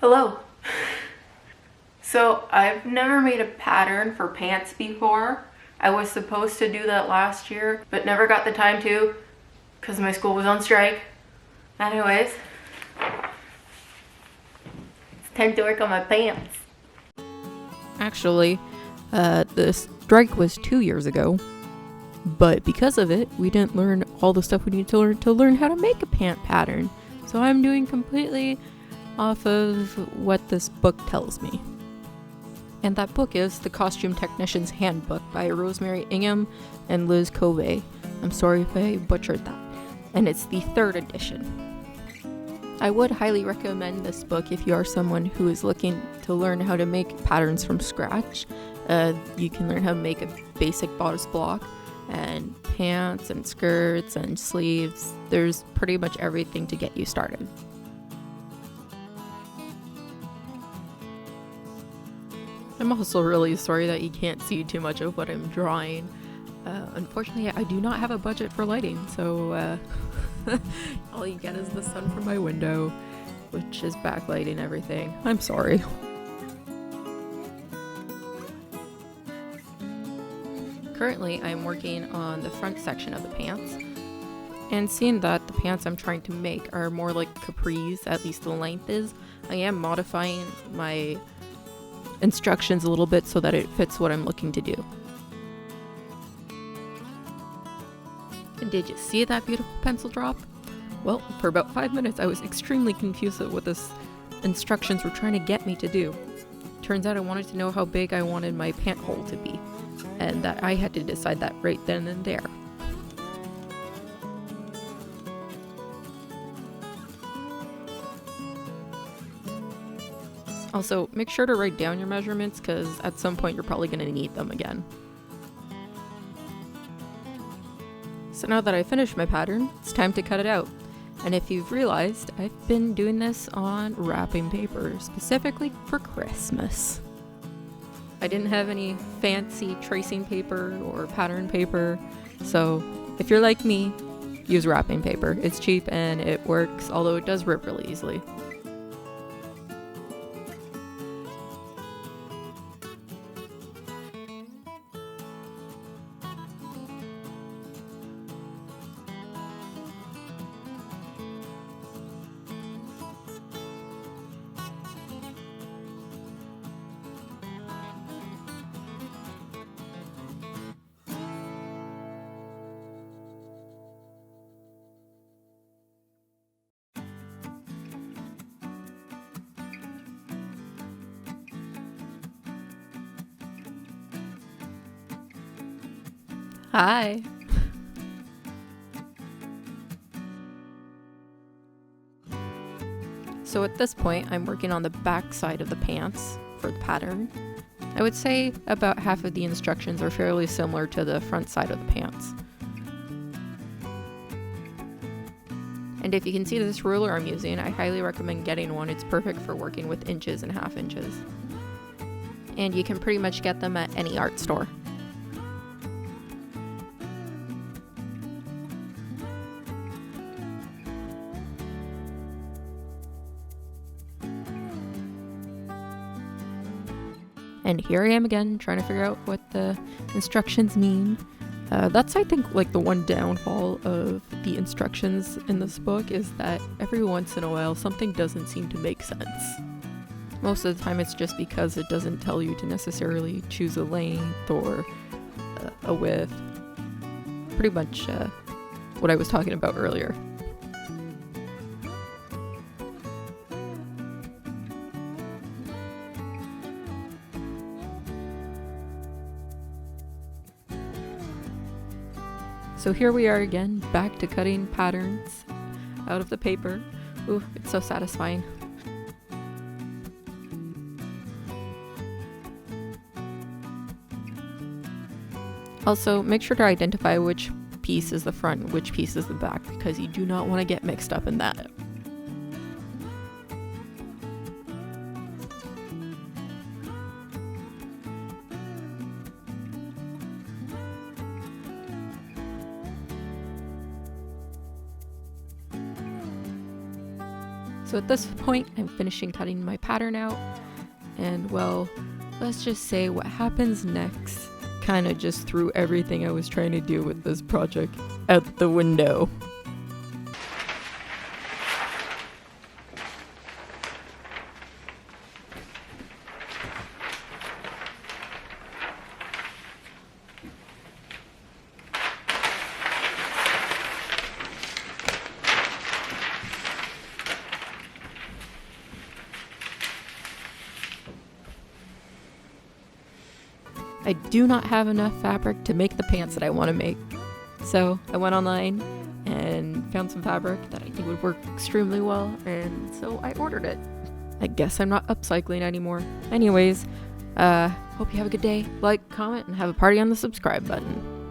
Hello. So I've never made a pattern for pants before. I was supposed to do that last year, but never got the time to because my school was on strike. Anyways, it's time to work on my pants. Actually, the strike was 2 years ago, but because of it, we didn't learn all the stuff we need to learn how to make a pant pattern. So I'm doing completely off of what this book tells me. And that book is The Costume Technician's Handbook by Rosemary Ingham and Liz Covey. I'm sorry if I butchered that. And it's the 3rd edition. I would highly recommend this book if you are someone who is looking to learn how to make patterns from scratch. You can learn how to make a basic bodice block and pants and skirts and sleeves. There's pretty much everything to get you started. I'm also really sorry that you can't see too much of what I'm drawing. Unfortunately, I do not have a budget for lighting, so all you get is the sun from my window, which is backlighting everything. I'm sorry. Currently, I'm working on the front section of the pants, and seeing that the pants I'm trying to make are more like capris, at least the length is, I am modifying my instructions a little bit so that it fits what I'm looking to do. And did you see that beautiful pencil drop? Well, for about 5 minutes I was extremely confused at what this instructions were trying to get me to do. Turns out I wanted to know how big I wanted my pant hole to be, and that I had to decide that right then and there. Also, make sure to write down your measurements because at some point you're probably going to need them again. So now that I've finished my pattern, it's time to cut it out. And if you've realized, I've been doing this on wrapping paper, specifically for Christmas. I didn't have any fancy tracing paper or pattern paper, so if you're like me, use wrapping paper. It's cheap and it works, although it does rip really easily. Hi! So at this point, I'm working on the back side of the pants for the pattern. I would say about half of the instructions are fairly similar to the front side of the pants. And if you can see this ruler I'm using, I highly recommend getting one. It's perfect for working with inches and half inches. And you can pretty much get them at any art store. And here I am again, trying to figure out what the instructions mean. That's, I think, like the one downfall of the instructions in this book is that every once in a while something doesn't seem to make sense. Most of the time it's just because it doesn't tell you to necessarily choose a length or a width. Pretty much what I was talking about earlier. So here we are again, back to cutting patterns out of the paper. Ooh, it's so satisfying. Also, make sure to identify which piece is the front and which piece is the back, because you do not want to get mixed up in that. So at this point, I'm finishing cutting my pattern out, and well, let's just say what happens next kind of just threw everything I was trying to do with this project out the window. I do not have enough fabric to make the pants that I want to make. So I went online and found some fabric that I think would work extremely well, and so I ordered it. I guess I'm not upcycling anymore. Anyways, hope you have a good day. Like, comment, and have a party on the subscribe button.